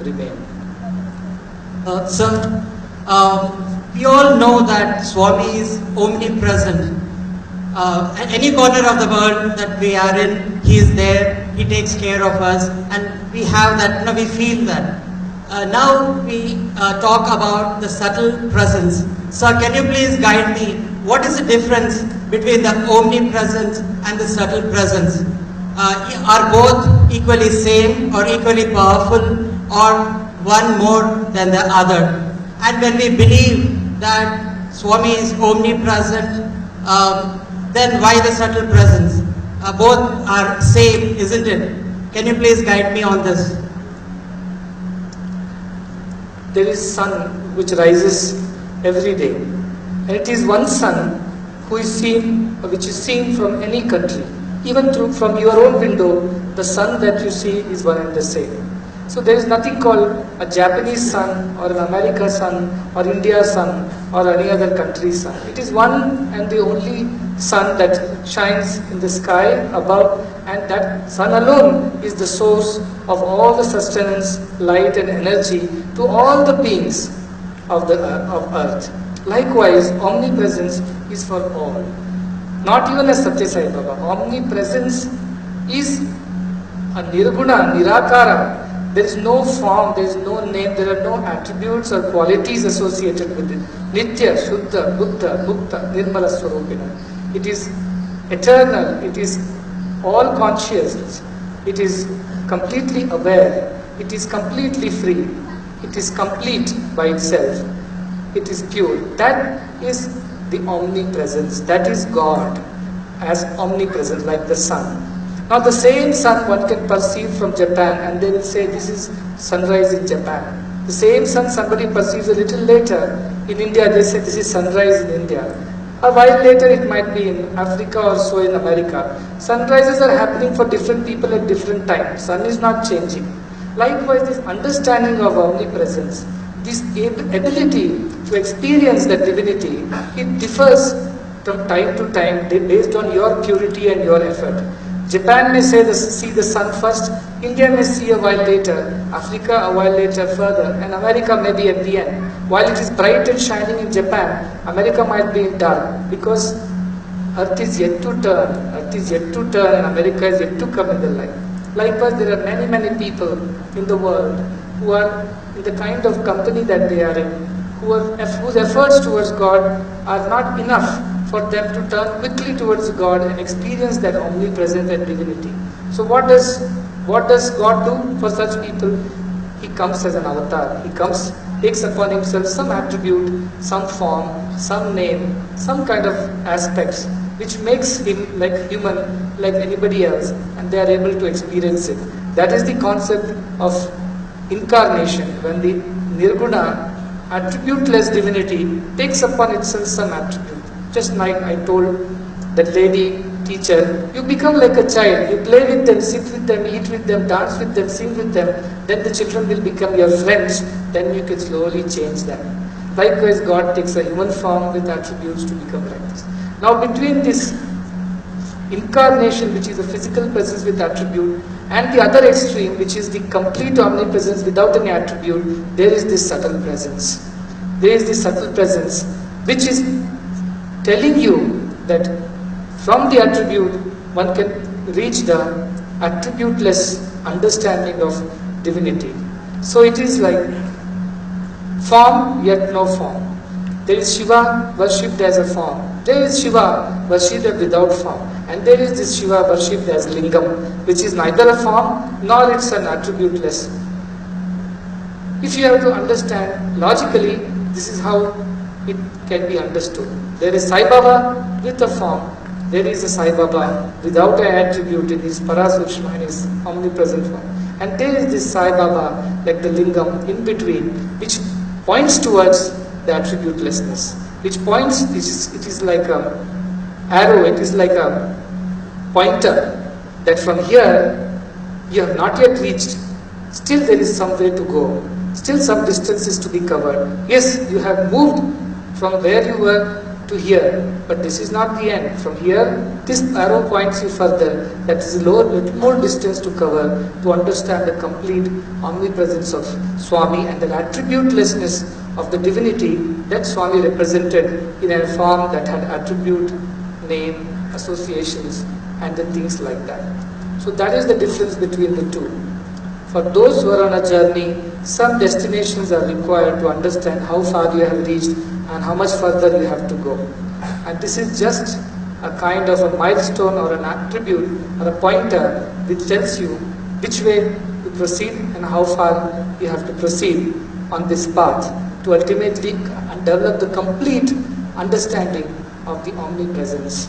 remain. Sir, we all know that Swami is omnipresent. At any corner of the world that we are in, He is there, He takes care of us, and we have that, we feel that. Now we talk about the subtle presence. Sir, can you please guide me? What is the difference between the omnipresence and the subtle presence? Are both equally same or equally powerful, or one more than the other? And when we believe that Swami is omnipresent, then why the subtle presence? Both are same, isn't it? Can you please guide me on this? There is sun which rises every day, and it is one sun which is seen from any country. Even from your own window, the sun that you see is one and the same. So there is nothing called a Japanese sun or an American sun or India sun or any other country's sun. It is one and the only sun that shines in the sky above, and that sun alone is the source of all the sustenance, light and energy to all the beings of earth. Likewise, omnipresence is for all. Not even as Satya Sai Baba. Omnipresence is a nirguna, nirakara. There is no form, there is no name, there are no attributes or qualities associated with it. Nitya, Shuddha, Buddha, Mukta, Nirmala Swarupina. It is eternal, it is all conscious, it is completely aware, it is completely free, it is complete by itself, it is pure. That is the omnipresence, that is God as omnipresent, like the sun. Now the same sun one can perceive from Japan, and they will say this is sunrise in Japan. The same sun somebody perceives a little later in India, they say this is sunrise in India. A while later it might be in Africa or so in America. Sunrises are happening for different people at different times. Sun is not changing. Likewise, this understanding of omnipresence, this ability to experience that divinity, it differs from time to time based on your purity and your effort. Japan may see the sun first, India may see a while later, Africa a while later further, and America may be at the end. While it is bright and shining in Japan, America might be dark, because earth is yet to turn, and America is yet to come in the light. Likewise, there are many, many people in the world who are in the kind of company that they are in, whose efforts towards God are not enough for them to turn quickly towards God and experience that omnipresence and divinity. So what does God do for such people? He comes as an avatar. He comes, takes upon himself some attribute, some form, some name, some kind of aspects which makes him like human, like anybody else, and they are able to experience it. That is the concept of incarnation, when the nirguna, attributeless divinity, takes upon itself some attribute. Just like I told that lady teacher, you become like a child, you play with them, sit with them, eat with them, dance with them, sing with them, then the children will become your friends, then you can slowly change them. Likewise, God takes a human form with attributes to become like this. Now between this incarnation, which is a physical presence with attribute, and the other extreme, which is the complete omnipresence without any attribute, there is this subtle presence. There is this subtle presence, which is telling you that from the attribute one can reach the attributeless understanding of divinity. So it is like form yet no form. There is Shiva worshipped as a form. There is Shiva worshipped without form. And there is this Shiva worshipped as Lingam, which is neither a form nor it's an attributeless. If you have to understand logically, this is how it can be understood. There is Sai Baba with a form. There is a Sai Baba without an attribute in his Parasushma, in his omnipresent form. And there is this Sai Baba, like the Lingam, in between, which points towards the attributelessness. Which points, it is like a arrow, it is like a pointer, that from here, you have not yet reached. Still there is some way to go. Still some distance is to be covered. Yes, you have moved from where you were to here, but this is not the end. From here, this arrow points you further, that is a little more distance to cover to understand the complete omnipresence of Swami and the attributelessness of the divinity that Swami represented in a form that had attribute, name, associations, and then things like that. So that is the difference between the two. For those who are on a journey, some destinations are required to understand how far you have reached and how much further you have to go. And this is just a kind of a milestone or an attribute or a pointer which tells you which way to proceed and how far you have to proceed on this path to ultimately develop the complete understanding of the omnipresence.